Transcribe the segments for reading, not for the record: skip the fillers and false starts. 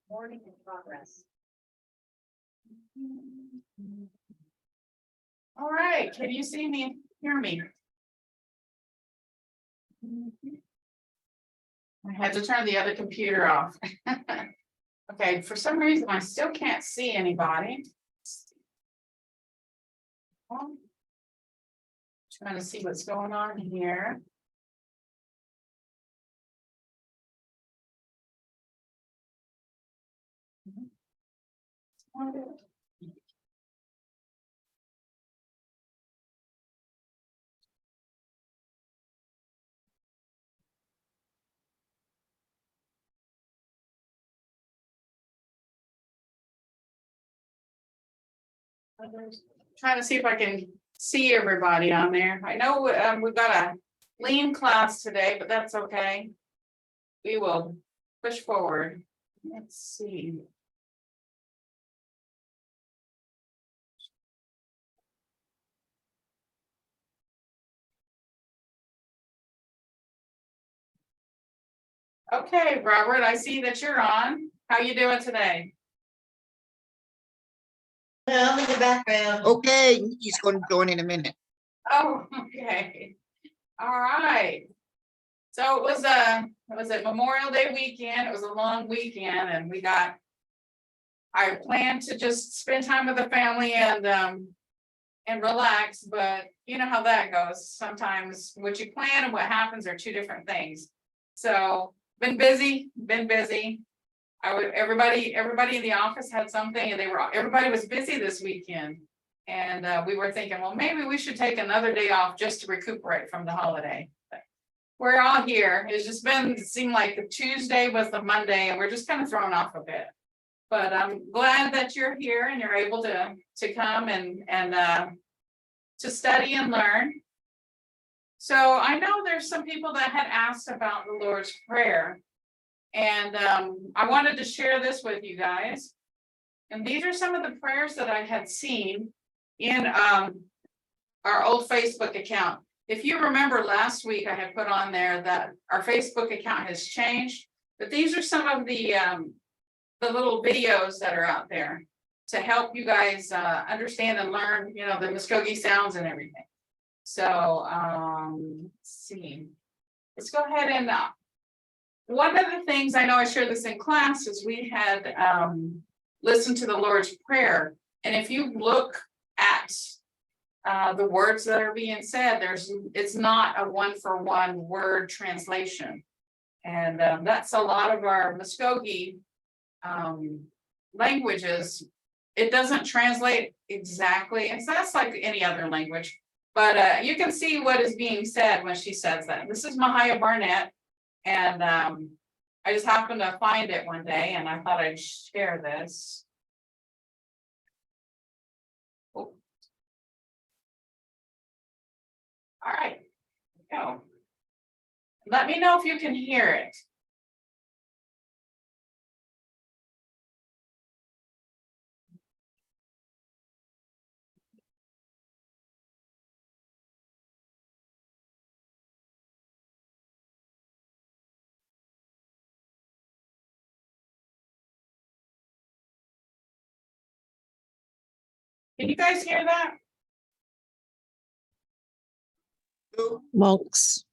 Morning in progress. All right, can you see me, hear me? I had to turn the other computer off. Okay, for some reason, I still can't see anybody. Trying to see what's going on here. Trying to see if I can see everybody on there. I know we've got a lean class today, but that's okay. We will push forward. Let's see. Okay, Robert, I see that you're on. How you doing today? I'm in the background. Okay, he's going to join in a minute. Oh, okay. All right. So it was a Memorial Day weekend. It was a long weekend and I planned to just spend time with the family and relax, but you know how that goes. Sometimes what you plan and what happens are two different things. So been busy. Everybody in the office had something and everybody was busy this weekend. And we were thinking, well, maybe we should take another day off just to recuperate from the holiday. But we're all here. It's just it seemed like the Tuesday was the Monday and we're just kind of thrown off a bit. But I'm glad that you're here and you're able to come and to study and learn. So I know there's some people that had asked about the Lord's Prayer. And I wanted to share this with you guys. And these are some of the prayers that I had seen in our old Facebook account. If you remember last week, I had put on there that our Facebook account has changed, but these are some of the little videos that are out there to help you guys understand and learn, you know, the Muskogee sounds and everything. So let's see. Let's go ahead and one of the things I know I shared this in class is we had listened to the Lord's Prayer, and if you look at the words that are being said, it's not a one-for-one word translation, and that's a lot of our Muskogee languages. It doesn't translate exactly, and so that's like any other language, but you can see what is being said when she says that. This is Mvhayv Barnett, and I just happened to find it one day, and I thought I'd share this. Oh. All right, go. Let me know if you can hear it. Can you guys hear that? Monks.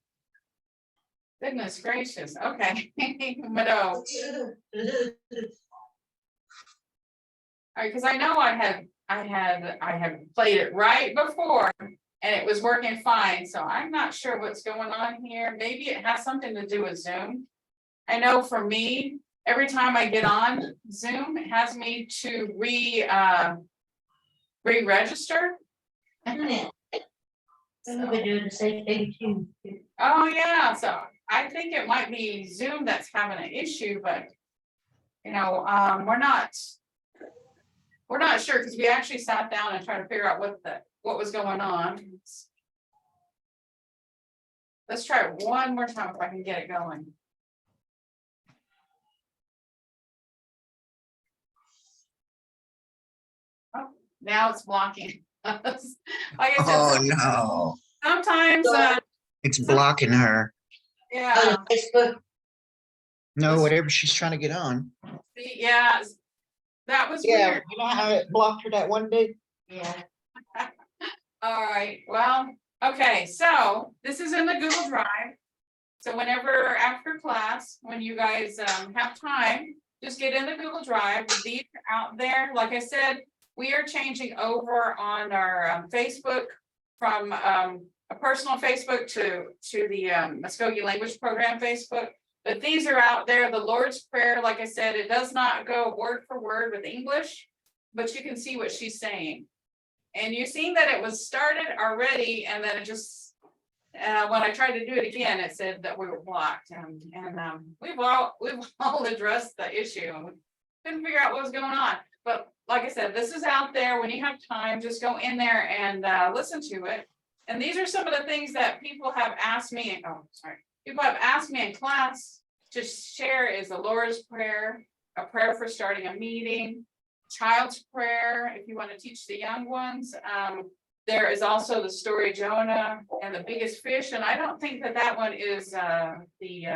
Goodness gracious. Okay. Mvhayv. All right, because I know I had played it right before and it was working fine. So I'm not sure what's going on here. Maybe it has something to do with Zoom. I know for me, every time I get on Zoom, it has me to re-register. I've been doing the same thing too. Oh, yeah, so I think it might be Zoom that's having an issue, but you know, we're not sure because we actually sat down and tried to figure out what was going on. Let's try it one more time if I can get it going. Oh, now it's blocking. Like I said, Oh, no. sometimes It's blocking her. yeah. Facebook. No, whatever she's trying to get on. Yeah, that was Yeah, weird. you know how it blocked her that one day? Yeah. All right, well, okay, so this is in the Google Drive. So whenever after class, when you guys have time, just get in the Google Drive. These are out there. Like I said, we are changing over on our Facebook from a personal Facebook to the Muskogee Language Program Facebook. But these are out there. The Lord's Prayer, like I said, it does not go word for word with English, but you can see what she's saying. And you've seen that it was started already, and then it just, when I tried to do it again, it said that we were blocked, and we've all addressed the issue, and we couldn't figure out what was going on. But like I said, this is out there. When you have time, just go in there and listen to it. And these are some of the things that people have asked me. Oh, sorry. People have asked me in class to share is the Lord's Prayer, a prayer for starting a meeting, child's prayer, if you want to teach the young ones. There is also the story of Jonah and the biggest fish, and I don't think that one is the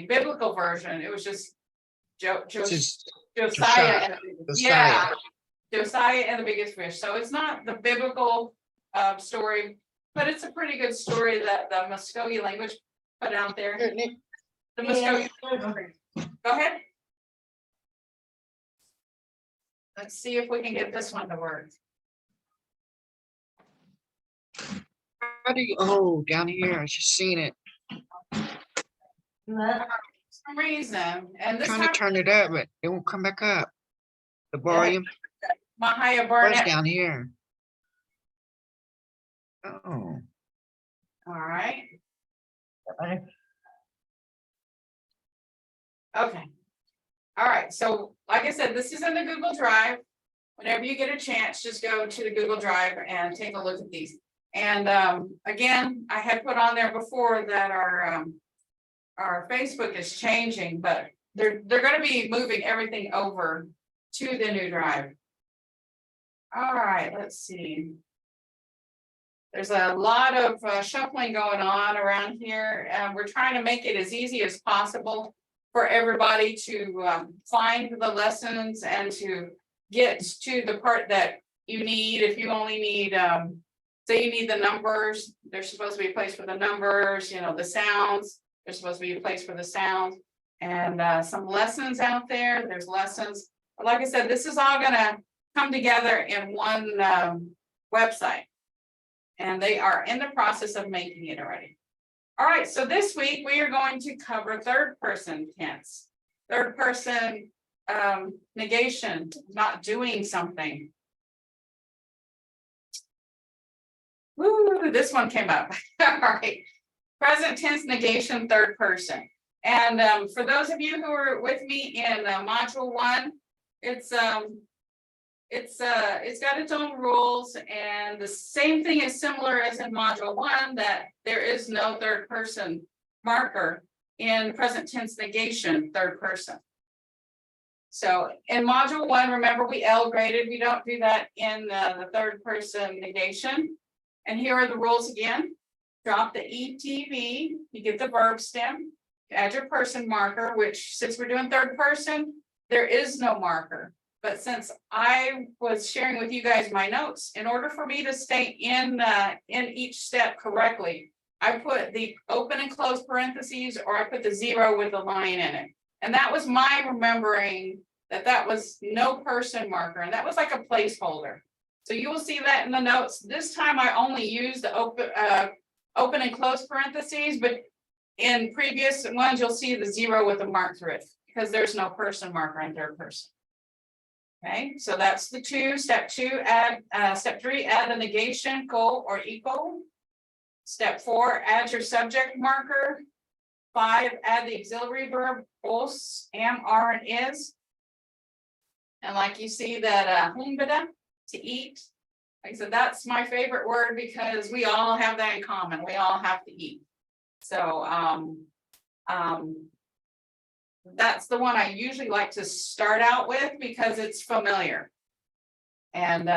biblical version. It was just Josiah. Yeah, Josiah and the biggest fish. So it's not the biblical story, but it's a pretty good story that the Muskogee language put out there. Here, Nick, The Muskogee. Go ahead. Let's see if we can get this one to work. how do you, oh, down here, I just seen it. What? For some reason, and this Trying to time, turn it up, but it won't come back up. The volume Mvhayv was Barnett. down here. Oh, All right. Okay. All right, so like I said, this is in the Google Drive. Whenever you get a chance, just go to the Google Drive and take a look at these. And again, I had put on there before that our Facebook is changing, but they're going to be moving everything over to the new drive. All right, let's see. There's a lot of shuffling going on around here. We're trying to make it as easy as possible for everybody to find the lessons and to get to the part that you need. If you only need, say you need the numbers, there's supposed to be a place for the numbers, you know, the sounds, there's supposed to be a place for the sounds, and some lessons out there, there's lessons. But like I said, this is all gonna come together in one website. And they are in the process of making it already. All right, so this week we are going to cover third person tense. Third person negation, not doing something. Woo, this one came up. All right. Present tense negation, third person. And for those of you who are with me in module 1, it's got its own rules, and the same thing is similar as in module 1, that there is no third person marker in present tense negation, third person. So in module 1, remember we L graded, we don't do that in the third person negation. And here are the rules again. Drop the ETV, you get the verb stem, add your person marker, which since we're doing third person, there is no marker. But since I was sharing with you guys my notes, in order for me to stay in each step correctly, I put the open and close parentheses, or I put the 0 with a line in it. And that was my remembering that was no person marker, and that was like a placeholder. So you will see that in the notes. This time I only used the open and close parentheses, but in previous ones, you'll see the 0 with a mark through it because there's no person marker in third person. Okay, so that's the 2. Step 2, step 3, add the negation, co or equal. Step 4, add your subject marker. 5, add the auxiliary verb, os, am, are, and is. And like you see that humbada, to eat. Like I said, that's my favorite word because we all have that in common. We all have to eat. So that's the one I usually like to start out with because it's familiar. And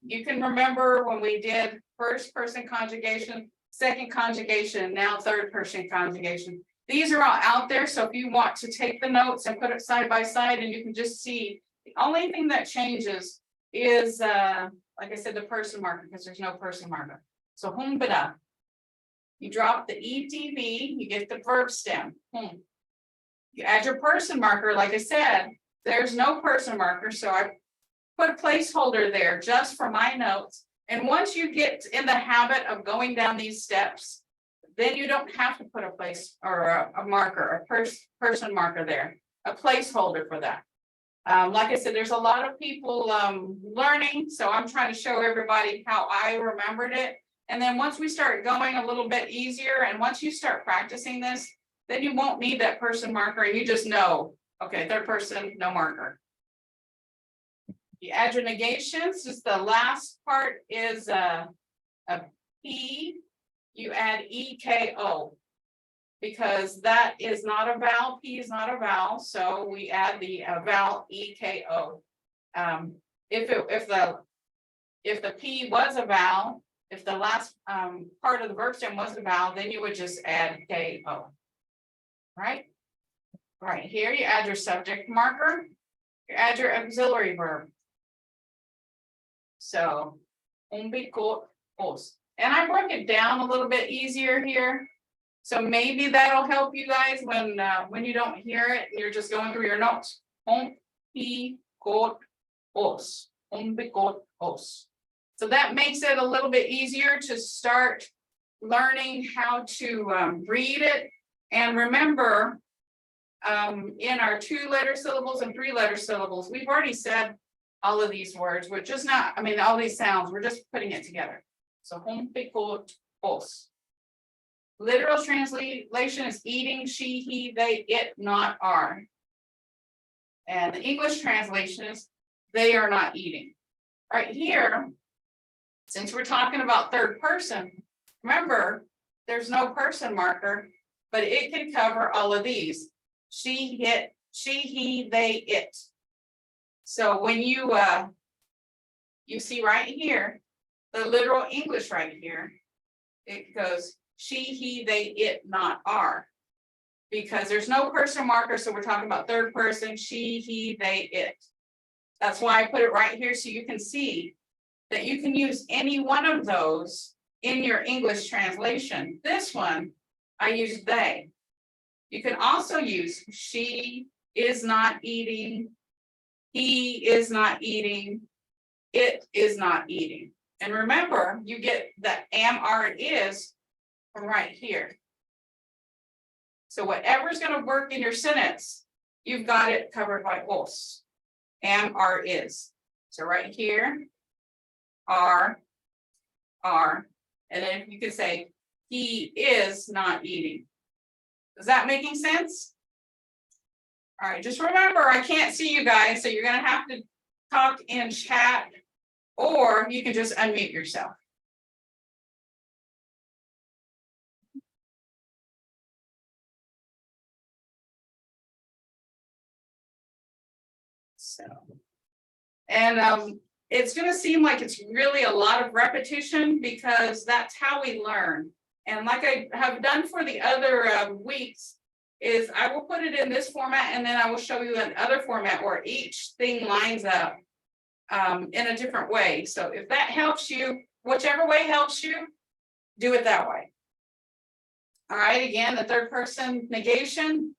you can remember when we did first person conjugation, second conjugation, now third person conjugation. These are all out there, so if you want to take the notes and put it side by side, and you can just see, the only thing that changes is, like I said, the person marker, because there's no person marker. So humbida. You drop the EDV, you get the verb stem. You add your person marker, like I said, there's no person marker, so I put a placeholder there just for my notes. And once you get in the habit of going down these steps, then you don't have to put a place or a marker, a person marker there, a placeholder for that. Like I said, there's a lot of people learning, so I'm trying to show everybody how I remembered it. And then once we start going a little bit easier, and once you start practicing this, then you won't need that person marker, and you just know, okay, third person, no marker. You add your negations, just the last part is a P, you add EKO. Because that is not a vowel, P is not a vowel, so we add the vowel EKO. If the P was a vowel, if the last part of the verb stem was a vowel, then you would just add KO. Right? Right here, you add your subject marker, you add your auxiliary verb. So, os. And I broke it down a little bit easier here. So maybe that'll help you guys when you don't hear it, you're just going through your notes. Os. So that makes it a little bit easier to start learning how to read it. And remember, in our 2-letter syllables and 3-letter syllables, we've already said all of these words. We're just not, I mean, all these sounds, we're just putting it together. So os. Literal translation is eating, she, he, they, it, not are. And the English translation is they are not eating. Right here, since we're talking about third person, remember, there's no person marker, but it can cover all of these. She, he, they, it. So when you see right here, the literal English right here, it goes she, he, they, it, not are. Because there's no person marker, so we're talking about third person, she, he, they, it. That's why I put it right here, so you can see that you can use any one of those in your English translation. This one, I use they. You can also use she is not eating, he is not eating, it is not eating. And remember, you get the am, are, is from right here. So whatever's going to work in your sentence, you've got it covered by os. Am, are, is. So right here, are, and then you can say he is not eating. Is that making sense? All right, just remember, I can't see you guys, so you're going to have to talk in chat, or you can just unmute yourself. So, and it's going to seem like it's really a lot of repetition because that's how we learn. And like I have done for the other weeks, is I will put it in this format, and then I will show you another format where each thing lines up in a different way. So if that helps you, whichever way helps you, do it that way. All right, again, the third person negation,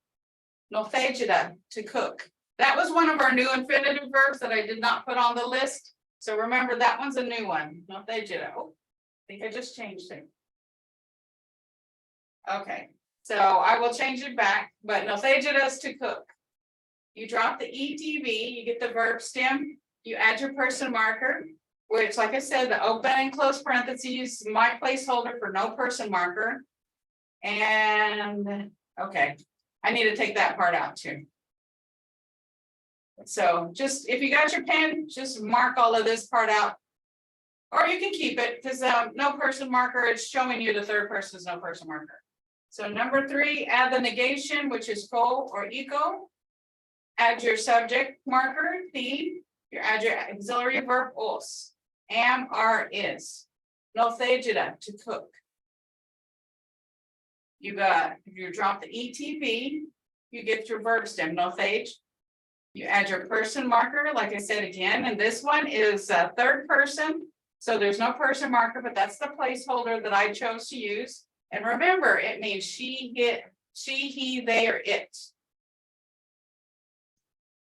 nothejida, to cook. That was one of our new infinitive verbs that I did not put on the list. So remember, that one's a new one. Nothejida. Oh, I think I just changed it. Okay, so I will change it back, but nothejida is to cook. You drop the EDV, you get the verb stem, you add your person marker, which, like I said, the open and close parentheses, my placeholder for no person marker. And okay, I need to take that part out too. So just, if you got your pen, just mark all of this part out, or you can keep it because no person marker, it's showing you the third person is no person marker. So number 3, add the negation, which is ko or eco. Add your subject marker, the. You add your auxiliary verb os. Am, are, is. Nothejida, to cook. You got, if you drop the ETV, you get your verb stem, Mvhayv. You add your person marker, like I said again, and this one is third person. So there's no person marker, but that's the placeholder that I chose to use. And remember, it means she, he, they, or it.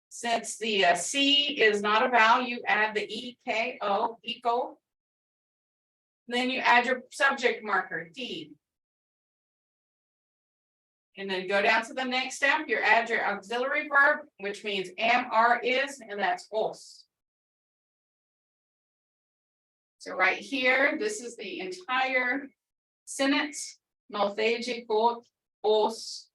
Since the C is not a vowel, you add the EKO, eco. Then you add your subject marker, D. And then go down to the next step, you add your auxiliary verb, which means am, are, is, and that's os. So right here, this is the entire sentence. Mvhayv got os.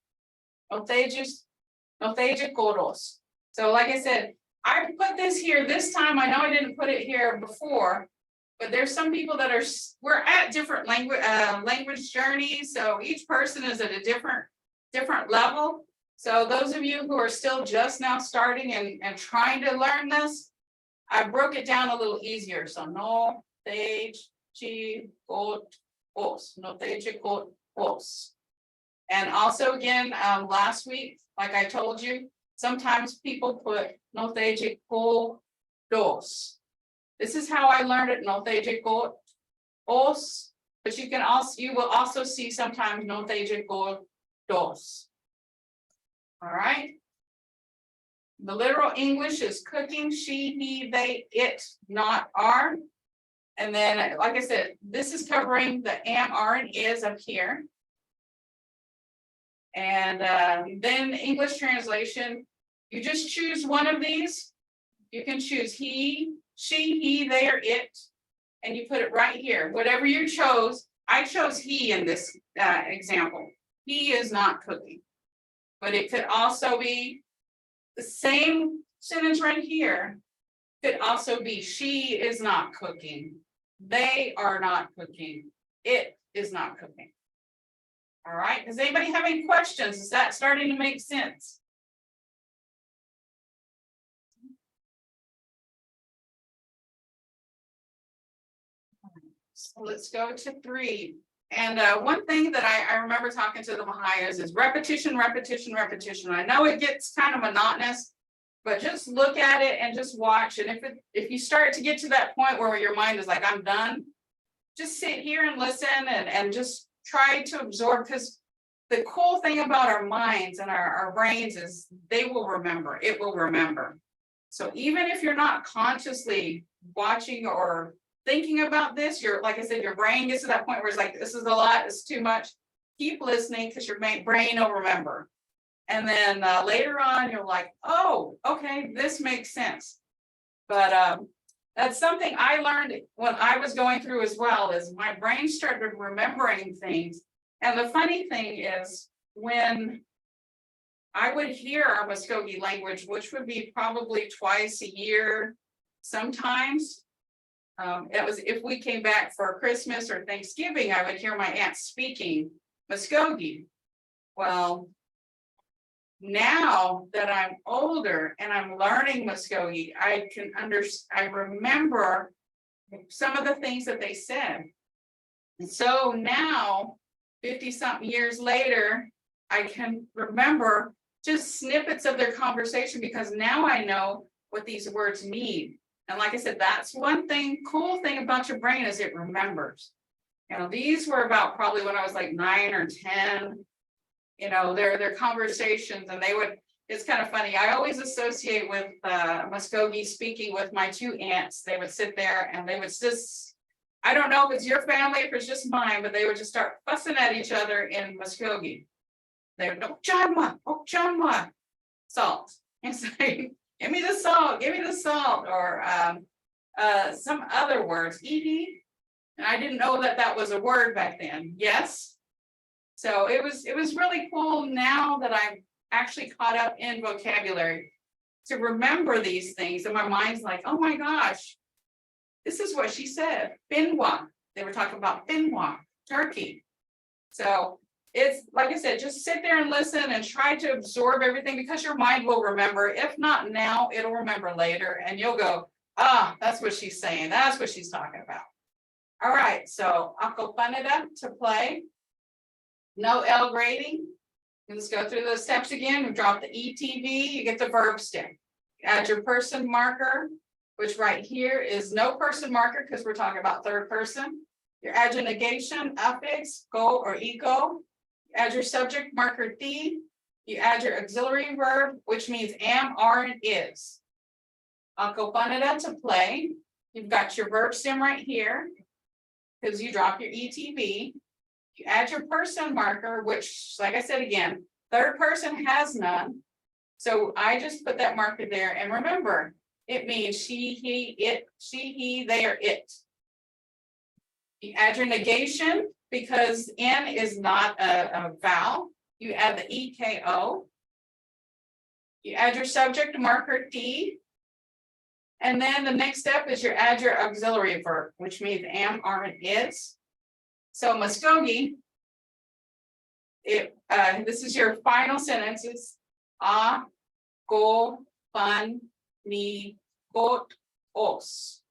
Mvhayv got os. So like I said, I put this here this time. I know I didn't put it here before, but there's some people that are, we're at different language journeys. So each person is at a different level. So those of you who are still just now starting and trying to learn this, I broke it down a little easier. So Mvhayv got os. Mvhayv got os. And also again, last week, like I told you, sometimes people put Mvhayv got dos. This is how I learned it, Mvhayv got os, but you will also see sometimes Mvhayv got dos. All right. The literal English is cooking, she, he, they, it, not are. And then, like I said, this is covering the am, are, and is up here. And then English translation, you just choose one of these. You can choose he, she, he, they, or it, and you put it right here. Whatever you chose, I chose he in this example. He is not cooking, but it could also be the same sentence right here. Could also be she is not cooking. They are not cooking. It is not cooking. All right. Does anybody have any questions? Is that starting to make sense? So let's go to 3. And one thing that I remember talking to the Mvhayvs is repetition, repetition, repetition. I know it gets kind of monotonous, but just look at it and just watch. And if you start to get to that point where your mind is like, I'm done, just sit here and listen and just try to absorb, because the cool thing about our minds and our brains is they will remember, it will remember. So even if you're not consciously watching or thinking about this, like I said, your brain gets to that point where it's like, this is a lot, it's too much. Keep listening, because your brain will remember. And then later on, you're like, oh, okay, this makes sense. But that's something I learned when I was going through as well, is my brain started remembering things. And the funny thing is, when I would hear our Muskogee language, which would be probably twice a year, sometimes, it was if we came back for Christmas or Thanksgiving, I would hear my aunt speaking Muskogee. Well, now that I'm older and I'm learning Muskogee, I remember some of the things that they said. And so now, 50-something years later, I can remember just snippets of their conversation, because now I know what these words mean. And like I said, that's one cool thing about your brain, is it remembers. You know, these were about probably when I was like 9 or 10, you know, their conversations, and it's kind of funny. I always associate with Muskogee speaking with my 2 aunts. They would sit there and they would just, I don't know if it's your family, if it's just mine, but they would just start fussing at each other in Muskogee. They would go, John, salt. And say, give me the salt, or some other words, and I didn't know that was a word back then. Yes. So it was really cool now that I'm actually caught up in vocabulary to remember these things. And my mind's like, oh my gosh, this is what she said. Finwa. They were talking about finwa, turkey. So it's like I said, just sit there and listen and try to absorb everything, because your mind will remember. If not now, it'll remember later, and you'll go, that's what she's saying. That's what she's talking about. All right, so Ako Panada to play. No L grading. Let's go through those steps again. We drop the ETV, you get the verb stem. Add your person marker, which right here is no person marker because we're talking about third person. Your add your negation, affix, go or ego. Add your subject marker D. You add your auxiliary verb, which means am, are, and is. Acopanada to play. You've got your verb stem right here because you drop your ETV. You add your person marker, which, like I said again, third person has none. So I just put that marker there. And remember, it means she, he, it, she, he, they, or it. You add your negation because N is not a vowel. You add the EKO. You add your subject marker D. And then the next step is add your auxiliary verb, which means am, are, and is. So Muskogee, this is your final sentences. A, go, pan, ni, got, os.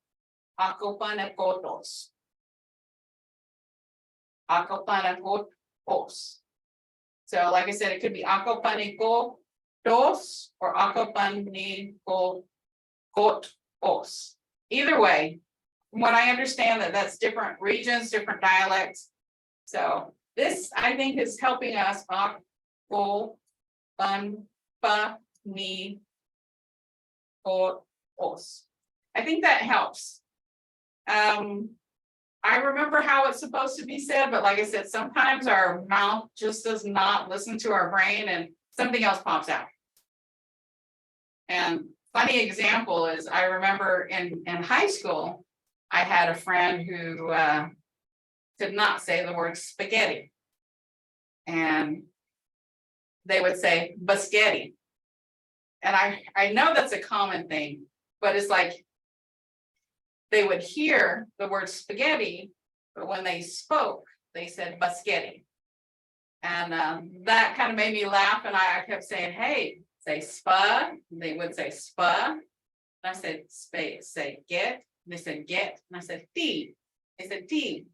Akopan kotos. Akopan os. So like I said, it could be akopan dos or akopan got os. Either way, from what I understand, that's different regions, different dialects. So this, I think, is helping us go pa ni os. I think that helps. I remember how it's supposed to be said, but like I said, sometimes our mouth just does not listen to our brain and something else pops out. And funny example is I remember in high school, I had a friend who could not say the word spaghetti. And they would say biscotti. And I know that's a common thing, but it's like they would hear the word spaghetti, but when they spoke, they said biscotti. And that kind of made me laugh. And I kept saying, hey, say spa. They would say spa. And I said, say get. And they said get. And I said tea. They said tea.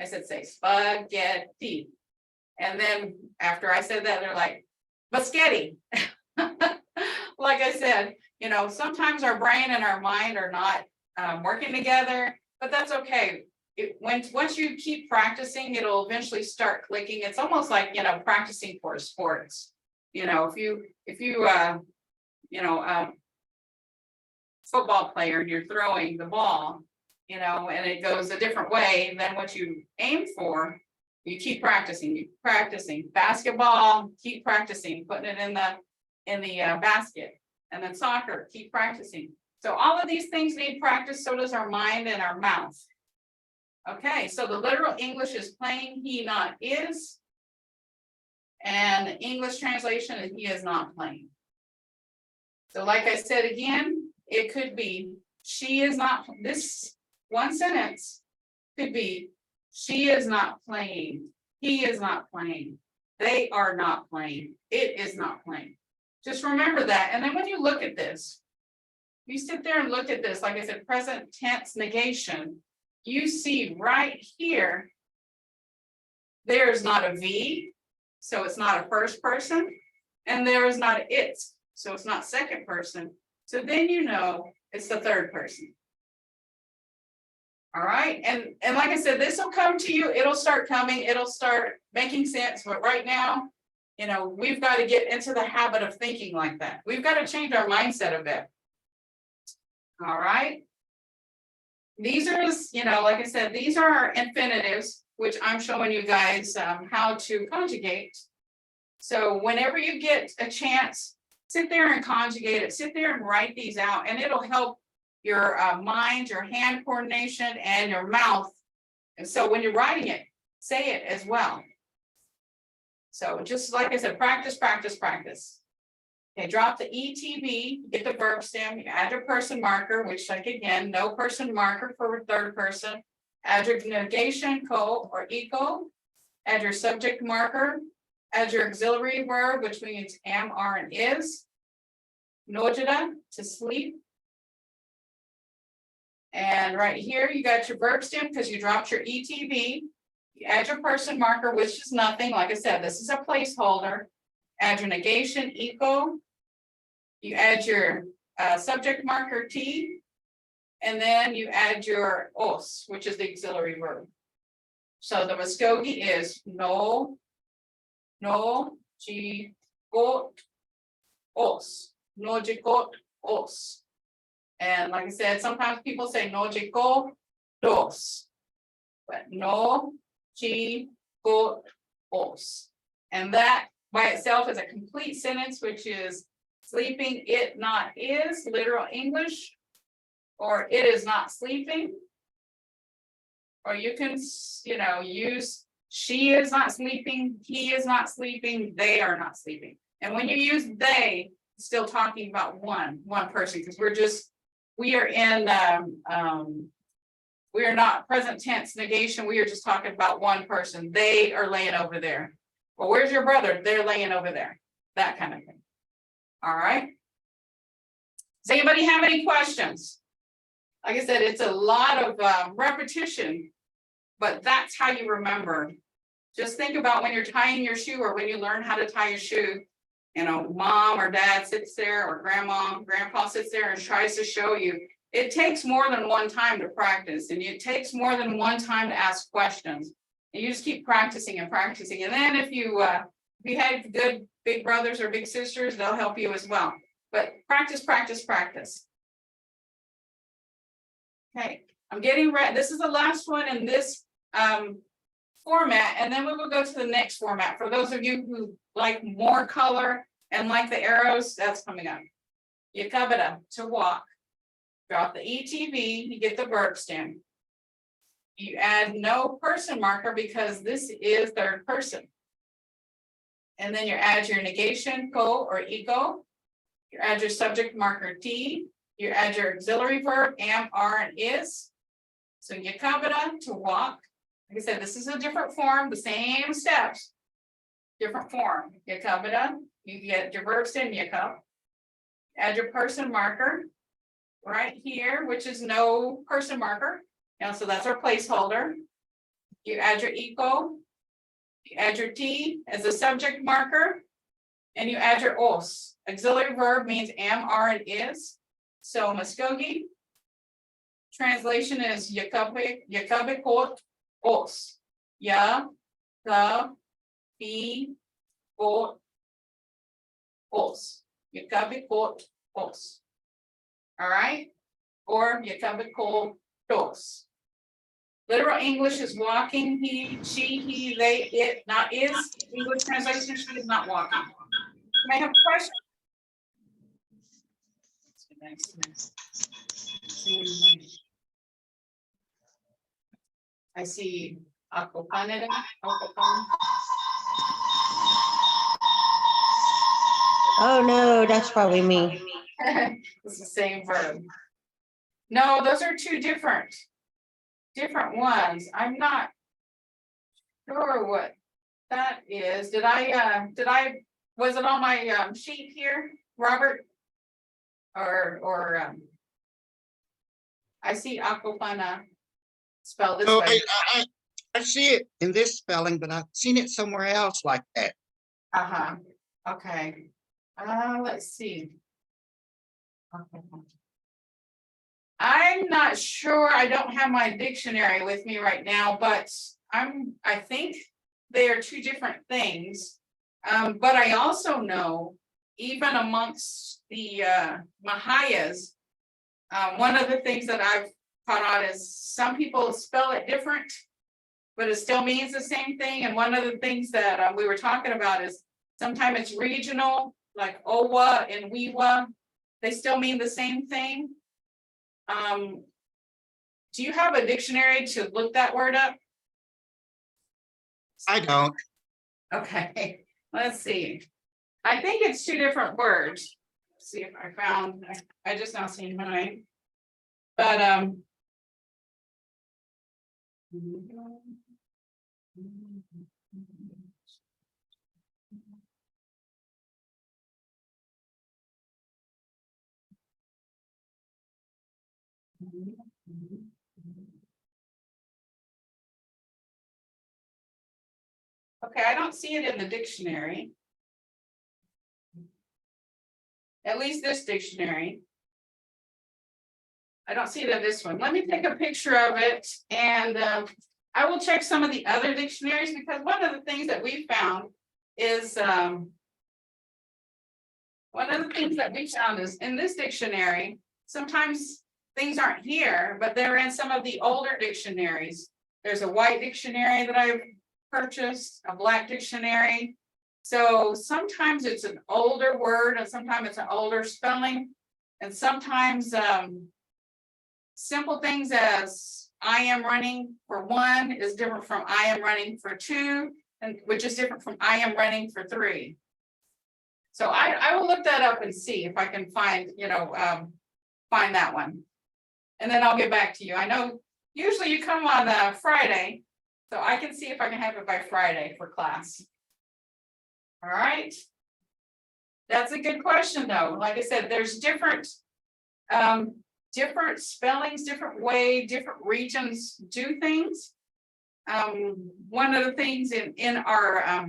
I said, say spaghetti. And then after I said that, they're like, biscotti. Like I said, you know, sometimes our brain and our mind are not working together, but that's okay. Once you keep practicing, it'll eventually start clicking. It's almost like, you know, practicing for sports. You know, if you football player and you're throwing the ball, you know, and it goes a different way than what you aim for, you keep practicing, basketball, keep practicing, putting it in the basket, and then soccer, keep practicing. So all of these things need practice, so does our mind and our mouth. Okay, so the literal English is playing, he not is. And the English translation is he is not playing. So like I said again, it could be she is not, this one sentence could be she is not playing, he is not playing, they are not playing, it is not playing. Just remember that. And then when you look at this, you sit there and look at this, like I said, present tense negation, you see right here, there's not a V, so it's not a first person, and there is not an it, so it's not second person. So then you know it's the third person. All right, and like I said, this will come to you, it'll start coming, it'll start making sense, but right now, you know, we've got to get into the habit of thinking like that. We've got to change our mindset a bit. All right. These are, you know, like I said, these are our infinitives, which I'm showing you guys how to conjugate. So whenever you get a chance, sit there and conjugate it, sit there and write these out, and it'll help your mind, your hand coordination, and your mouth. And so when you're writing it, say it as well. So just like I said, practice, practice, practice. Okay, drop the ETB, get the verb stem, you add your person marker, which like again, no person marker for third person. Add your negation, co or eco. Add your subject marker. Add your auxiliary verb, which means am, are, and is. Nojada, to sleep. And right here, you got your verb stem because you dropped your ETB. You add your person marker, which is nothing. Like I said, this is a placeholder. Add your negation, equal. You add your subject marker T. And then you add your os, which is the auxiliary verb. So the Muskogee is no, jigot, os, no jigot, os. And like I said, sometimes people say no jigot, dos, but no, jigot, os. And that by itself is a complete sentence, which is sleeping, it not is, literal English. Or it is not sleeping. Or you can, use she is not sleeping, he is not sleeping, they are not sleeping. And when you use they, still talking about one person, because we are in we are not present tense negation, we are just talking about one person. They are laying over there. Well, where's your brother? They're laying over there. That kind of thing. All right. Does anybody have any questions? Like I said, it's a lot of repetition, but that's how you remember. Just think about when you're tying your shoe or when you learn how to tie your shoe, mom or dad sits there or grandpa sits there and tries to show you. It takes more than one time to practice, and it takes more than one time to ask questions. And you just keep practicing and practicing. And then if you have good big brothers or big sisters, they'll help you as well. But practice, practice, practice. Okay, I'm getting ready. This is the last one in this format, and then we will go to the next format. For those of you who like more color and like the arrows, that's coming up. Yakabada, to walk. Drop the ETV, you get the verb stem. You add no person marker because this is third person. And then you add your negation, ko or eco. You add your subject marker T. You add your auxiliary verb, am, are, and is. So yakabada, to walk. Like I said, this is a different form, the same steps, different form. Yakabada, you get your verb stem, yakab. Add your person marker right here, which is no person marker. So that's our placeholder. You add your eco. You add your T as a subject marker. And you add your os. Auxiliary verb means am, are, and is. So Muskogee, translation is yakabikot os. Ya, ka, bi, kot, os. Yakabikot os. All right? Or yakabikot dos. Literal English is walking, he, she, he, they, it, not is. English translation, she is not walking. May I have a question? I see Aquapanida. Oh, no, that's probably me. It's the same verb. No, those are two different ones. I'm not sure what that is. Was it on my sheet here, Robert? Or I see Aquapana spelled this Oh, way. I see it in this spelling, but I've seen it somewhere else like that. Uh-huh. Okay. Let's see. I'm not sure. I don't have my dictionary with me right now, but I think they are two different things. But I also know, even amongst the Mvhayvs, one of the things that I've caught on is some people spell it different, but it still means the same thing. And one of the things that we were talking about is sometimes it's regional, like Owa and Wiwa, they still mean the same thing. Do you have a dictionary to look that word up? I don't. Okay, let's see. I think it's two different words. Let's see if I found, I just now seen mine. But Okay, I don't see it in the dictionary. At least this dictionary. I don't see it in this one. Let me take a picture of it and I will check some of the other dictionaries because one of the things that we found is in this dictionary, sometimes things aren't here, but they're in some of the older dictionaries. There's a white dictionary that I've purchased, a black dictionary. So sometimes it's an older word and sometimes it's an older spelling. And sometimes simple things as I am running for 1 is different from I am running for 2, and which is different from I am running for 3. So I will look that up and see if I can find, find that one. And then I'll get back to you. I know usually you come on Friday, so I can see if I can have it by Friday for class. All right. That's a good question though. Like I said, there's different spellings, different way, different regions do things. One of the things in our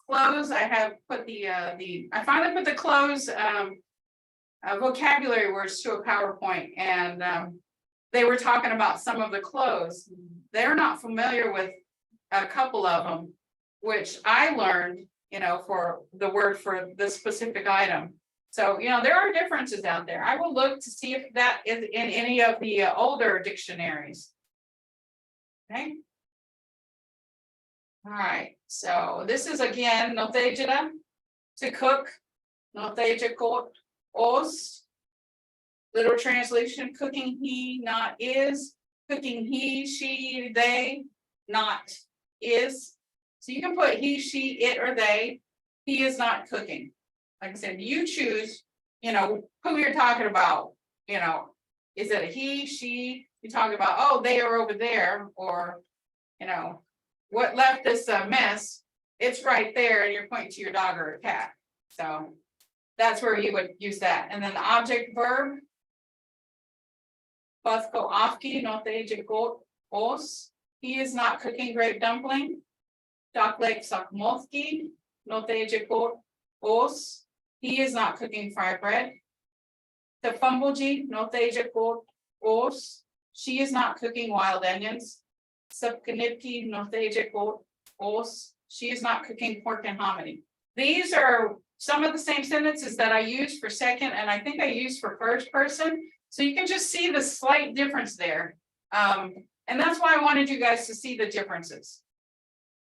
close, I have put I finally put the close vocabulary words to a PowerPoint, and they were talking about some of the clothes. They're not familiar with a couple of them, which I learned, for the word for this specific item. So, there are differences out there. I will look to see if that is in any of the older dictionaries. Okay. All right, so this is again, nothejida, to cook, nothejikot, os. Literal translation, cooking he, not is, cooking he, she, they, not is. So you can put he, she, it, or they. He is not cooking. Like I said, you choose, who you're talking about. Is it a he, she? You talk about, oh, they are over there, or, what left this mess? It's right there, and you're pointing to your dog or a cat. So that's where you would use that. And then the object verb. Pasko afki nothejikot os. He is not cooking grape dumpling. Daklek sakmovki nothejikot os. He is not cooking fried bread. The fumbleji nothejikot os. She is not cooking wild onions. Subkanipki nothejikot os. She is not cooking pork and hominy. These are some of the same sentences that I use for second, and I think I use for first person. So you can just see the slight difference there. And that's why I wanted you guys to see the differences.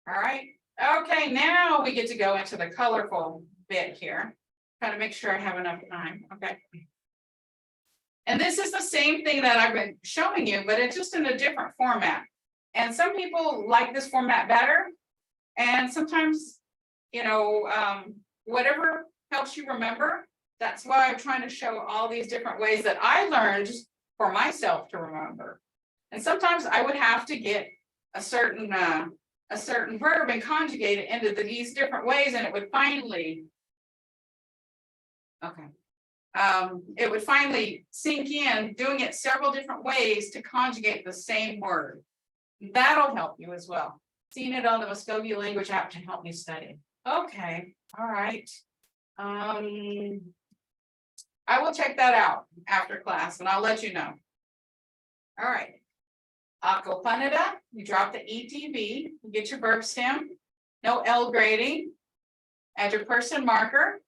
All right. Okay, now we get to go into the colorful bit here. Try to make sure I have enough time. Okay. And this is the same thing that I've been showing you, but it's just in a different format. And some people like this format better. And sometimes, whatever helps you remember. That's why I'm trying to show all these different ways that I learned for myself to remember. And sometimes I would have to get a certain verb and conjugate it into these different ways, and it would finally, it would finally sink in, doing it several different ways to conjugate the same word. That'll help you as well. Seeing it on the Muskogee language app to help me study. Okay, all right. I will check that out after class and I'll let you know. All right. Akopanada, you drop the ETV, you get your verb stem, no L grading, add your person marker.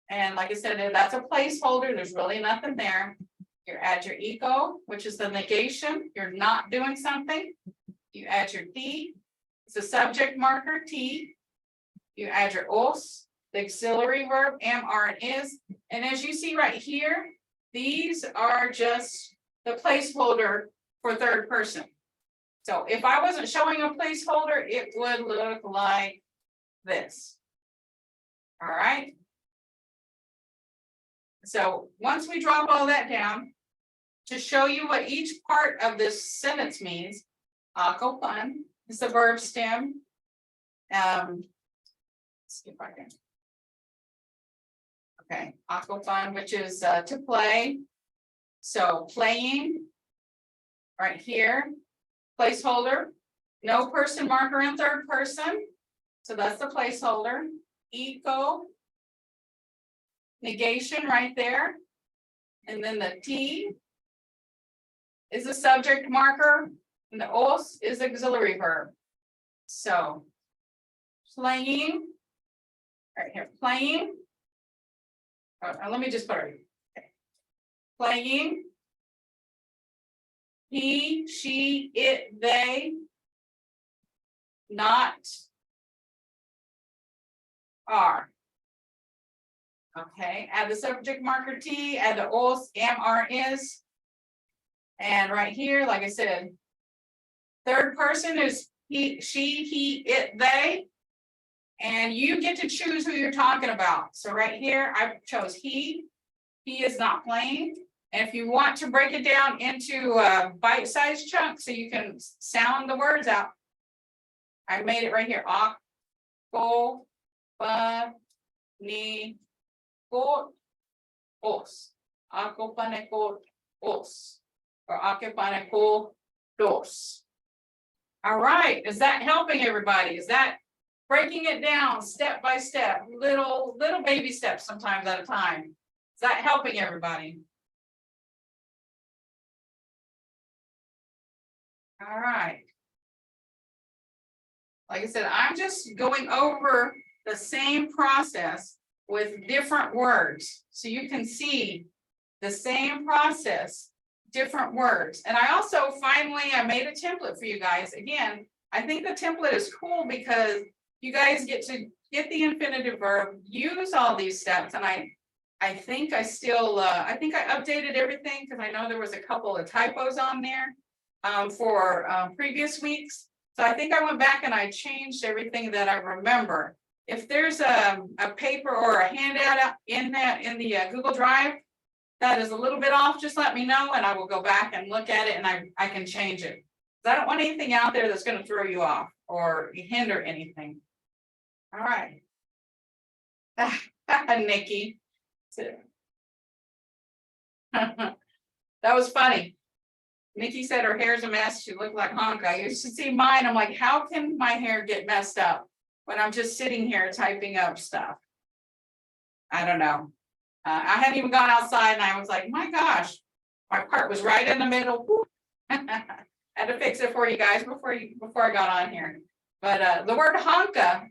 And like I said, that's a placeholder, there's really nothing there. You add your eco, which is the negation, you're not doing something. You add your T, it's a subject marker, T. You add your os, the auxiliary verb, am, are, and is. And as you see right here, these are just the placeholder for third person. So if I wasn't showing a placeholder, it would look like this. All right. So once we drop all that down, to show you what each part of this sentence means, akopan is the verb stem. Let's see if I can. Okay, akopan, which is to play. So playing right here, placeholder, No person marker in third person. So that's the placeholder. Eco. Negation right there. And then the T is the subject marker, and the os is auxiliary verb. So playing, right here, playing. Let me just put it. Okay. Playing. He, she, it, they. Not. Are. Okay, add the subject marker T, add the os, am, are, is. And right here, like I said, third person is he, she, he, it, they. And you get to choose who you're talking about. So right here, I chose he. He is not playing. And if you want to break it down into bite-sized chunks so you can sound the words out, I made it right here. Ako, pa, ni, ko, os. Ako, pa, ni, ko, os. Or ake, pa, ni, ko, dos. All right, is that helping everybody? Is that breaking it down step by step, little baby steps sometimes at a time? Is that helping everybody? All right. Like I said, I'm just going over the same process with different words. So you can see the same process, different words. And I also finally, I made a template for you guys. Again, I think the template is cool because you guys get to get the infinitive verb, use all these steps. And I think I still, I think I updated everything because I know there was a couple of typos on there for previous weeks. So I think I went back and I changed everything that I remember. If there's a paper or a handout in the Google Drive that is a little bit off, just let me know and I will go back and look at it and I can change it. I don't want anything out there that's going to throw you off or hinder anything. All right. Nikki. That was funny. Nikki said her hair's a mess. She looked like Honka. I used to see mine. I'm like, how can my hair get messed up when I'm just sitting here typing up stuff? I don't know. I hadn't even gone outside and I was like, my gosh, my part was right in the middle. I had to fix it for you guys before I got on here. But the word Honka,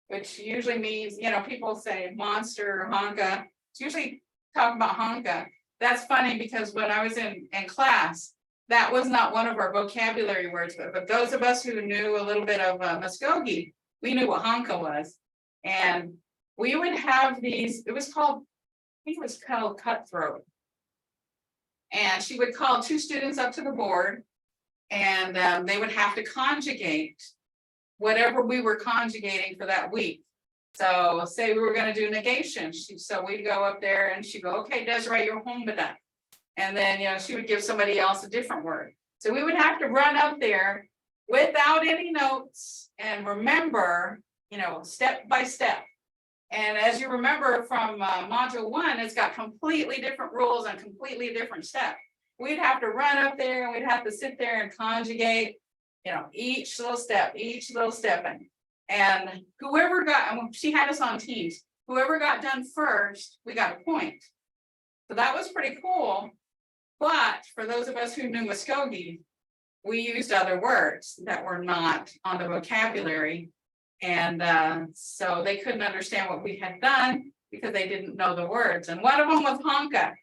which usually means, you know, people say monster, Honka. It's usually talking about Honka. That's funny because when I was in class, that was not one of our vocabulary words, but those of us who knew a little bit of Muskogee, we knew what Honka was. And we would have these, it was called, I think it was called cutthroat. And she would call two students up to the board and they would have to conjugate whatever we were conjugating for that week. So say we were going to do negation. So we'd go up there and she'd go, okay, Desiray, you're home to that. And then, you know, she would give somebody else a different word. So we would have to run up there without any notes and remember, you know, step by step. And as you remember from module 1, it's got completely different rules and completely different steps. We'd have to run up there and we'd have to sit there and conjugate, you know, each little step. And whoever got, and she had us on teams, whoever got done first, we got a point. So that was pretty cool. But for those of us who knew Muskogee, we used other words that were not on the vocabulary. And so they couldn't understand what we had done because they didn't know the words. And one of them was Honka.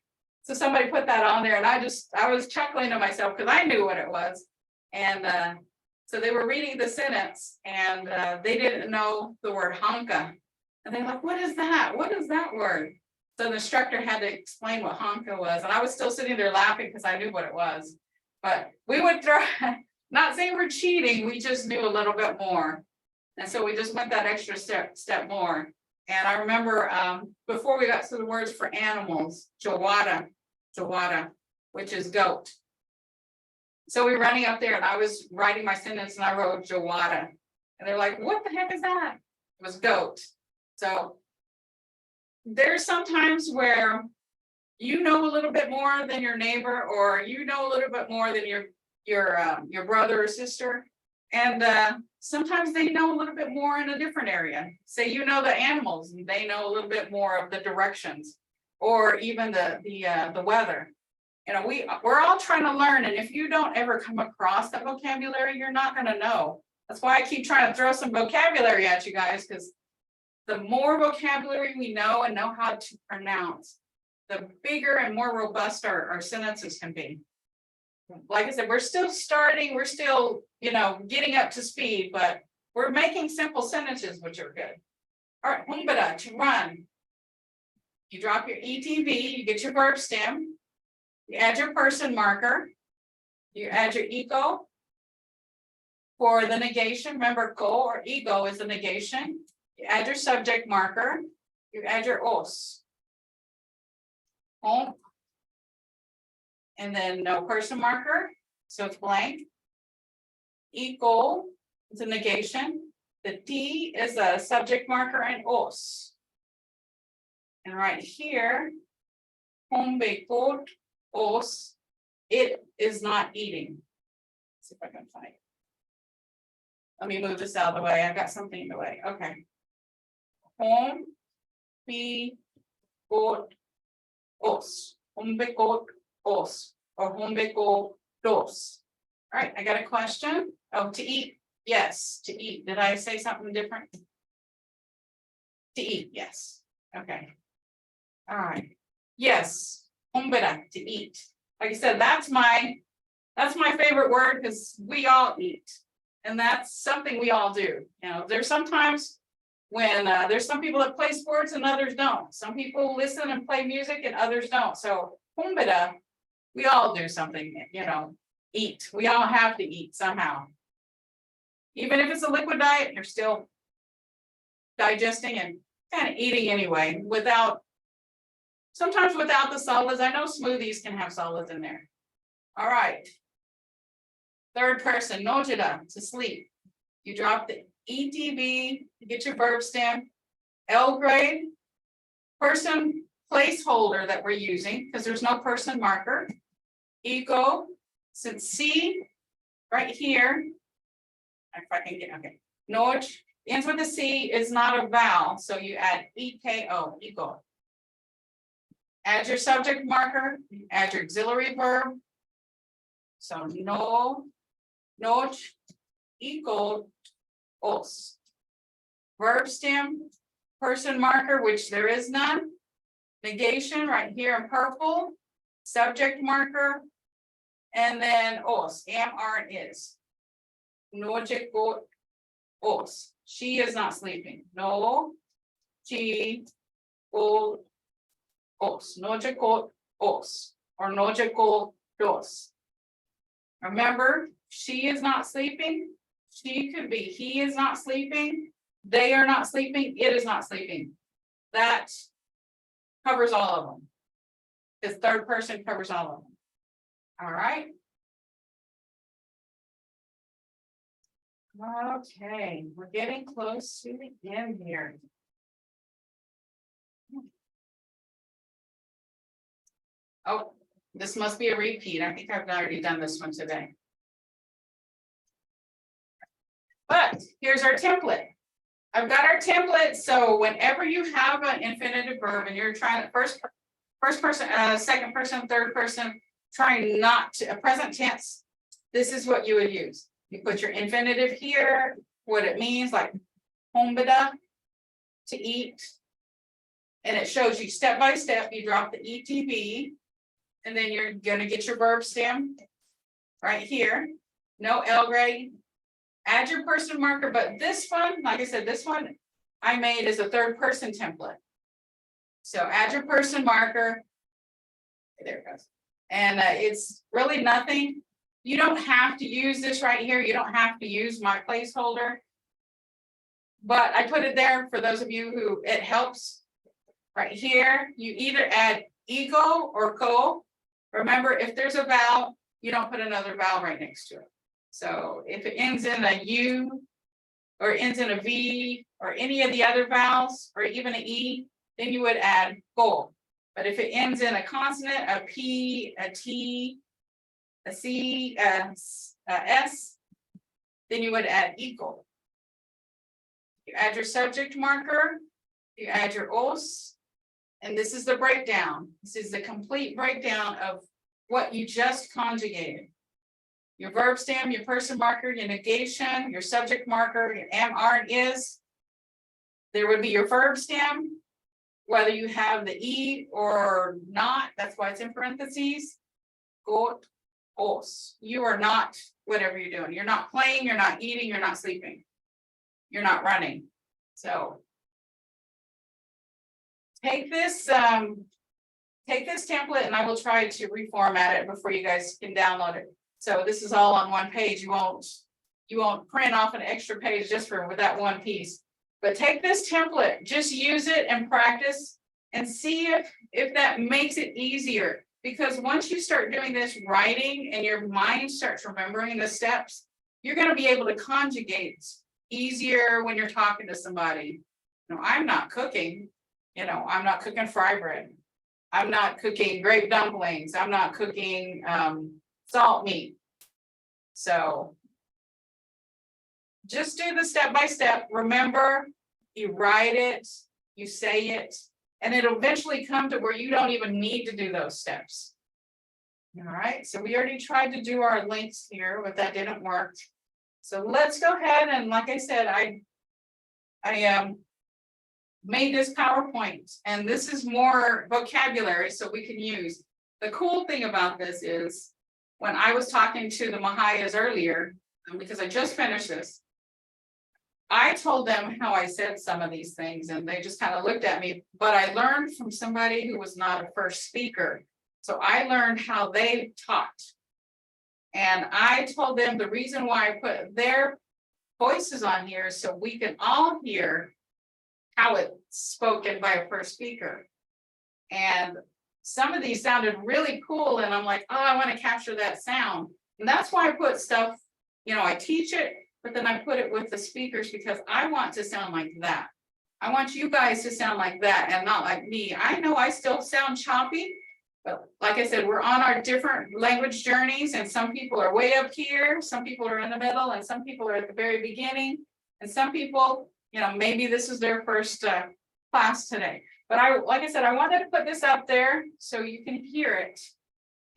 So somebody put that on there and I was chuckling to myself because I knew what it was. And so they were reading the sentence and they didn't know the word Honka. And they're like, what is that? What is that word? So the instructor had to explain what Honka was. And I was still sitting there laughing because I knew what it was. But we would throw, not saying we're cheating, we just knew a little bit more. And so we just went that extra step more. And I remember before we got to the words for animals, Jawada, which is goat. So we were running up there and I was writing my sentence and I wrote Jawada. And they're like, what the heck is that? It was goat. So there's sometimes where you know a little bit more than your neighbor, or you know a little bit more than your brother or sister. And sometimes they know a little bit more in a different area. Say you know the animals, and they know a little bit more of the directions, or even the weather. You know, we're all trying to learn, and if you don't ever come across that vocabulary, you're not gonna know. That's why I keep trying to throw some vocabulary at you guys, because the more vocabulary we know and know how to pronounce, the bigger and more robust our sentences can be. Like I said, we're still starting, we're still, you know, getting up to speed, but we're making simple sentences, which are good. All right, humbada, to run. You drop your ETV, you get your verb stem, you add your person marker, you add your ego for the negation. Remember, go or ego is the negation. You add your subject marker, you add your os. Home. And then no person marker, so it's blank. Ego is a negation. The T is a subject marker and os. And right here, hombekot os, it is not eating. Let's see if I can find it. Let me move this out of the way. I've got something in the way. Okay. Hombekot os. Hombekot os or hombeko dos. All right, I got a question. Oh, to eat. Yes, to eat. Did I say something different? To eat, yes. Okay. All right. Yes, hombera, to eat. Like I said, that's my favorite word, because we all eat. And that's something we all do. You know, there's sometimes when there's some people that play sports and others don't. Some people listen and play music and others don't. So hombera, we all do something, you know, eat. We all have to eat somehow. Even if it's a liquid diet, you're still digesting and kind of eating anyway, sometimes without the solids. I know smoothies can have solids in there. All right. Third person, nojida, to sleep. You drop the ETB, you get your verb stem, L grade, person placeholder that we're using, because there's no person marker. Ego, since C, right here, if I can get, okay. Noj, ends with a C, is not a vowel, so you add EKO, ego. Add your subject marker, add your auxiliary verb. So no, noj, ego, os. Verb stem, person marker, which there is none. Negation right here in purple. Subject marker. And then os, am, are, and is. Nojeko, os. She is not sleeping. No, she, o, os. Nojeko, os. Or nojeko, dos. Remember, she is not sleeping. She could be, he is not sleeping. They are not sleeping. It is not sleeping. That covers all of them. This third person covers all of them. All right. Okay, we're getting close to the end here. Oh, this must be a repeat. I think I've already done this one today. But here's our template. I've got our template, so whenever you have an infinitive verb and you're trying to first person, second person, third person, trying not to a present tense, this is what you would use. You put your infinitive here, what it means, like hombada, to eat, and it shows you step by step. You drop the ETB, and then you're gonna get your verb stem right here. No L grade. Add your person marker, but this one, like I said, this one I made as a third person template. So add your person marker. There it goes. And it's really nothing. You don't have to use this right here. You don't have to use my placeholder. But I put it there for those of you who it helps. Right here, you either add ego or co. Remember, if there's a vowel, you don't put another vowel right next to it. So if it ends in a U or ends in a V or any of the other vowels or even an E, then you would add go. But if it ends in a consonant, a P, a T, a C, a S, then you would add equal. You add your subject marker, you add your os, and this is the breakdown. This is the complete breakdown of what you just conjugated. Your verb stem, your person marker, your negation, your subject marker, your am, are, and is. There would be your verb stem, whether you have the e or not, that's why it's in parentheses. Got, os. You are not whatever you're doing. You're not playing, you're not eating, you're not sleeping. You're not running. So take this template and I will try to reformat it before you guys can download it. So this is all on one page. You won't print off an extra page just with that one piece. But take this template, just use it and practice and see if that makes it easier. Because once you start doing this writing and your mind starts remembering the steps, you're going to be able to conjugate easier when you're talking to somebody. You know, I'm not cooking, I'm not cooking fry bread. I'm not cooking grape dumplings. I'm not cooking salt meat. So just do the step by step. Remember, you write it, you say it, and it'll eventually come to where you don't even need to do those steps. All right, so we already tried to do our links here, but that didn't work. So let's go ahead and, like I said, I made this PowerPoint, and this is more vocabulary so we can use. The cool thing about this is when I was talking to the Mvhayvs earlier, because I just finished this, I told them how I said some of these things and they just kind of looked at me, but I learned from somebody who was not a first speaker. So I learned how they talked. And I told them the reason why I put their voices on here is so we can all hear how it's spoken by a first speaker. And some of these sounded really cool. And I'm like, oh, I want to capture that sound. And that's why I put stuff, I teach it, but then I put it with the speakers because I want to sound like that. I want you guys to sound like that and not like me. I know I still sound choppy, but like I said, we're on our different language journeys and some people are way up here, some people are in the middle, and some people are at the very beginning. And some people, maybe this is their first class today. But like I said, I wanted to put this out there so you can hear it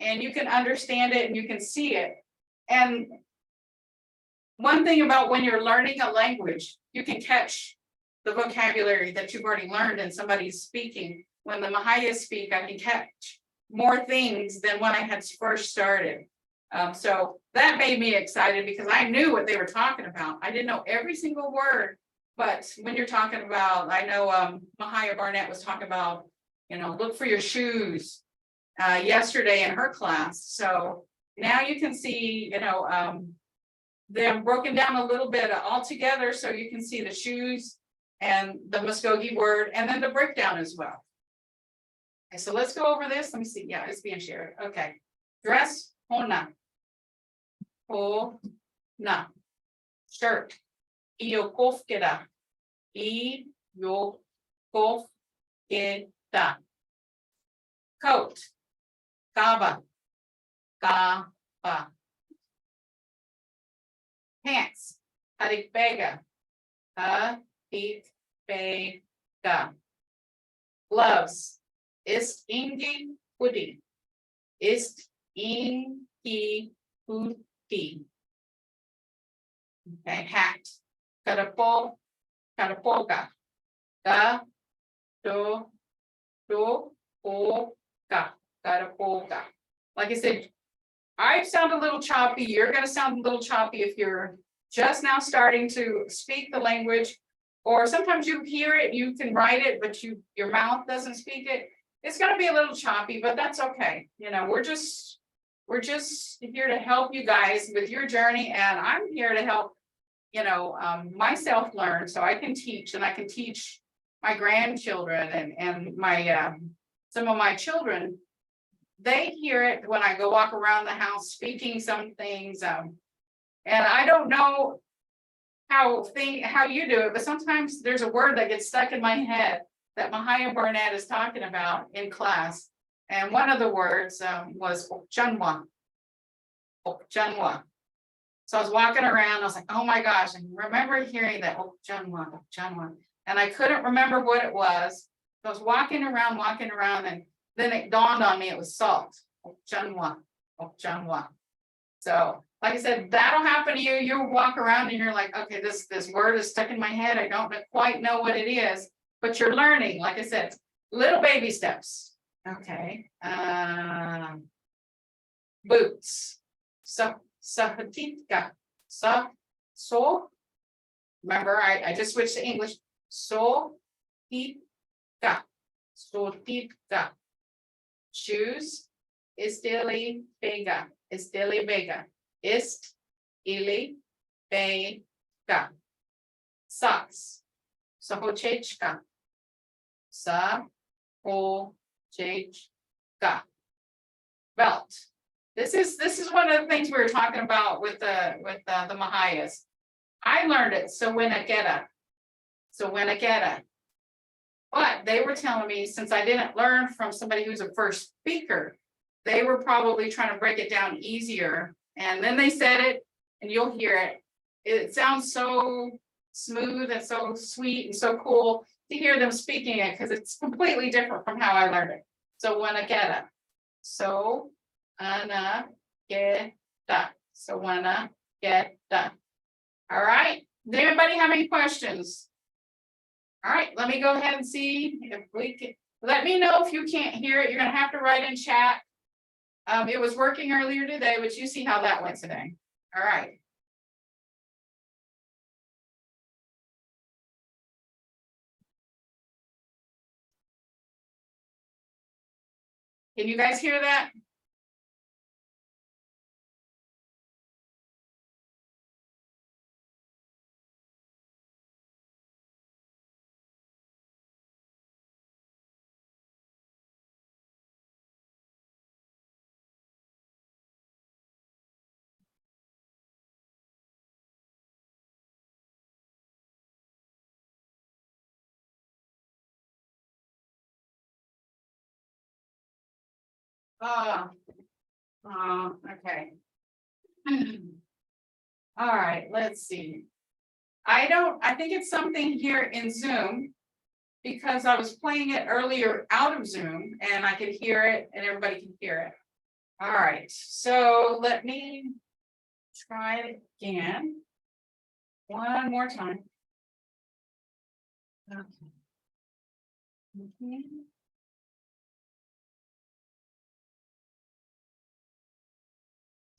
and you can understand it and you can see it. And one thing about when you're learning a language, you can catch the vocabulary that you've already learned and somebody's speaking. When the Mvhayvs speak, I can catch more things than when I had first started. So that made me excited because I knew what they were talking about. I didn't know every single word, but when you're talking about, I know Mvhayv Barnett was talking about, look for your shoes yesterday in her class. So now you can see, them broken down a little bit all together so you can see the shoes and the Muskogee word and then the breakdown as well. Okay, so let's go over this. Let me see. Yeah, it's being shared. Okay. Dress, hona. Hona. Shirt. Iyokofkeda. Iyokofkeda. Coat. Kaba. Kaba. Pants. Harikbega. Harikbega. Gloves. Ist ingi hoodie. Ist ingi hoodie. Okay, hat. Karapoga. Ga do oga. Karapoga. Like I said, I sound a little choppy. You're going to sound a little choppy if you're just now starting to speak the language, or sometimes you hear it, you can write it, but your mouth doesn't speak it. It's going to be a little choppy, but that's okay. We're just here to help you guys with your journey, and I'm here to help, myself learn so I can teach, and I can teach my grandchildren and my some of my children. They hear it when I go walk around the house speaking some things, and I don't know how you do it, but sometimes there's a word that gets stuck in my head that Mvhayv Barnett is talking about in class. And one of the words was Okjanwa. Okjanwa. So I was walking around, I was like, oh my gosh, I remember hearing that, oh, John one, and I couldn't remember what it was. I was walking around, and then it dawned on me, it was salt. Oh, John one. So, like I said, that'll happen to you. You'll walk around and you're like, okay, this word is stuck in my head. I don't quite know what it is, but you're learning. Like I said, little baby steps. Okay. Boots. Sahatika. So. Remember, I just switched to English. Sotika. Shoes. Estili Vega. Ist ili Vega. Socks. Sahochechka. Sahochechka. Belt. This is one of the things we were talking about with the Mvhayvs. I learned it, so when I get it. But they were telling me, since I didn't learn from somebody who's a first speaker, they were probably trying to break it down easier. And then they said it, and you'll hear it. It sounds so smooth and so sweet and so cool to hear them speaking it, because it's completely different from how I learned it. So when I get it. So Anna get that. So when I get that. All right. Does anybody have any questions? All right, let me go ahead and see if we can. Let me know if you can't hear it. You're gonna have to write in chat. It was working earlier today, but you see how that went today. All right. Can you guys hear that? Okay. All right, let's see. I think it's something here in Zoom, because I was playing it earlier out of Zoom and I could hear it and everybody can hear it. All right, so let me try it again. One more time. Okay.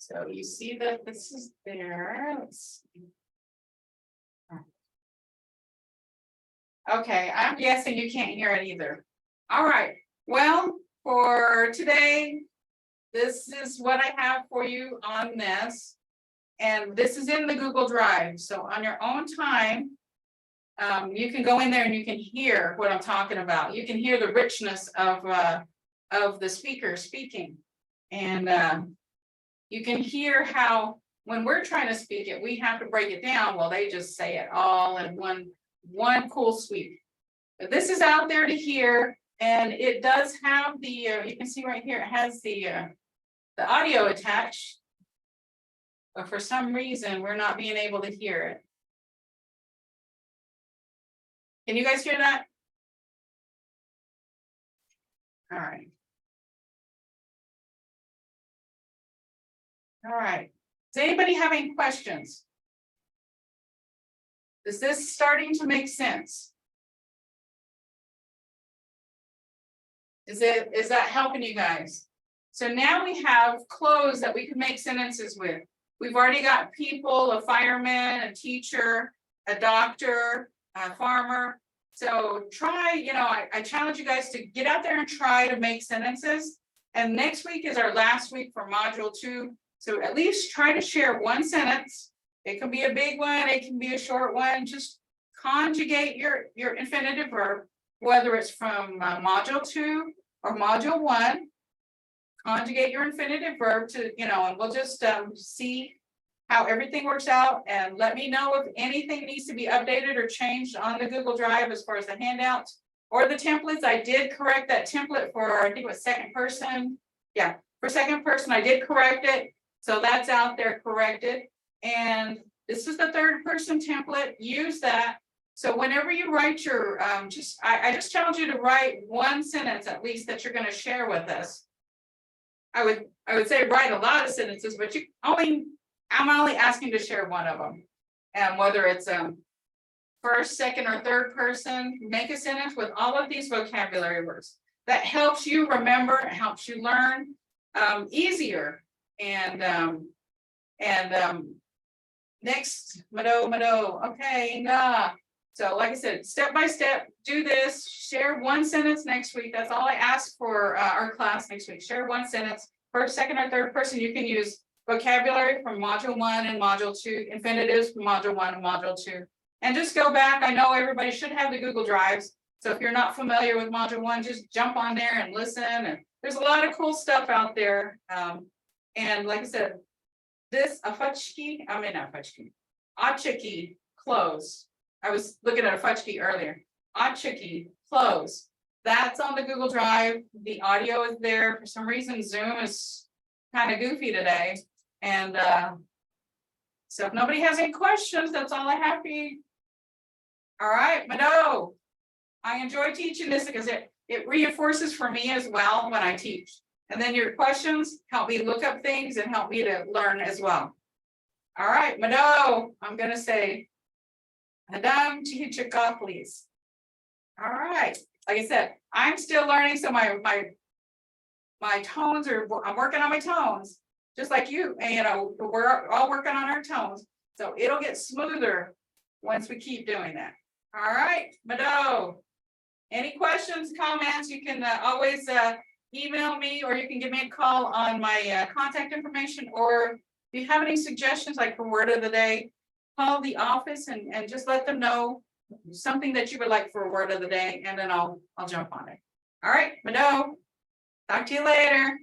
So you see that this is there. Let's see. Okay, I'm guessing you can't hear it either. All right, well, for today, this is what I have for you on this. And this is in the Google Drive. So on your own time, you can go in there and you can hear what I'm talking about. You can hear the richness of the speaker speaking. And you can hear how when we're trying to speak it, we have to break it down. Well, they just say it all in one cool sweep. But this is out there to hear, and it does have the you can see right here, it has the audio attached, but for some reason we're not being able to hear it. Can you guys hear that? All right. All right. Does anybody have any questions? Is this starting to make sense? Is that helping you guys? So now we have clothes that we can make sentences with. We've already got people, a fireman, a teacher, a doctor, a farmer. So try, I challenge you guys to get out there and try to make sentences. And next week is our last week for module 2. So at least try to share one sentence. It can be a big one, it can be a short one. Just conjugate your infinitive verb, whether it's from module 2 or module 1. Conjugate your infinitive verb to, and we'll just see how everything works out, and let me know if anything needs to be updated or changed on the Google Drive as far as the handouts or the templates. I did correct that template for, I think it was second person. Yeah, for second person, I did correct it. So that's out there corrected. And this is the third person template, use that. So whenever you write your, I just challenge you to write one sentence at least that you're gonna share with us. I would say write a lot of sentences, but I'm only asking to share one of them. And whether it's first, second, or third person, make a sentence with all of these vocabulary words. That helps you remember, it helps you learn easier. And next, Mado, okay, nah. So like I said, step by step, do this, share one sentence next week. That's all I ask for our class next week. Share one sentence, first, second, or third person. You can use vocabulary from module 1 and module 2, infinitives from module 1 and module 2. And just go back. I know everybody should have the Google Drives. So if you're not familiar with module 1, just jump on there and listen. And there's a lot of cool stuff out there. And like I said, this Achiki, close. I was looking at a Achiki earlier. Achiki, close. That's on the Google Drive. The audio is there. For some reason, Zoom is kind of goofy today. And so if nobody has any questions, that's all I have for you. All right, Mado. I enjoy teaching this because it reinforces for me as well when I teach. And then your questions help me look up things and help me to learn as well. All right, Mado, I'm going to say, Madam Chichika, please. All right, like I said, I'm still learning, so my tones are, I'm working on my tones, just like you, and we're all working on our tones. So it'll get smoother once we keep doing that. All right, Mado. Any questions, comments, you can always email me, or you can give me a call on my contact information, or if you have any suggestions, like for word of the day, call the office and just let them know something that you would like for a word of the day, and then I'll jump on it. All right, Mado, talk to you later.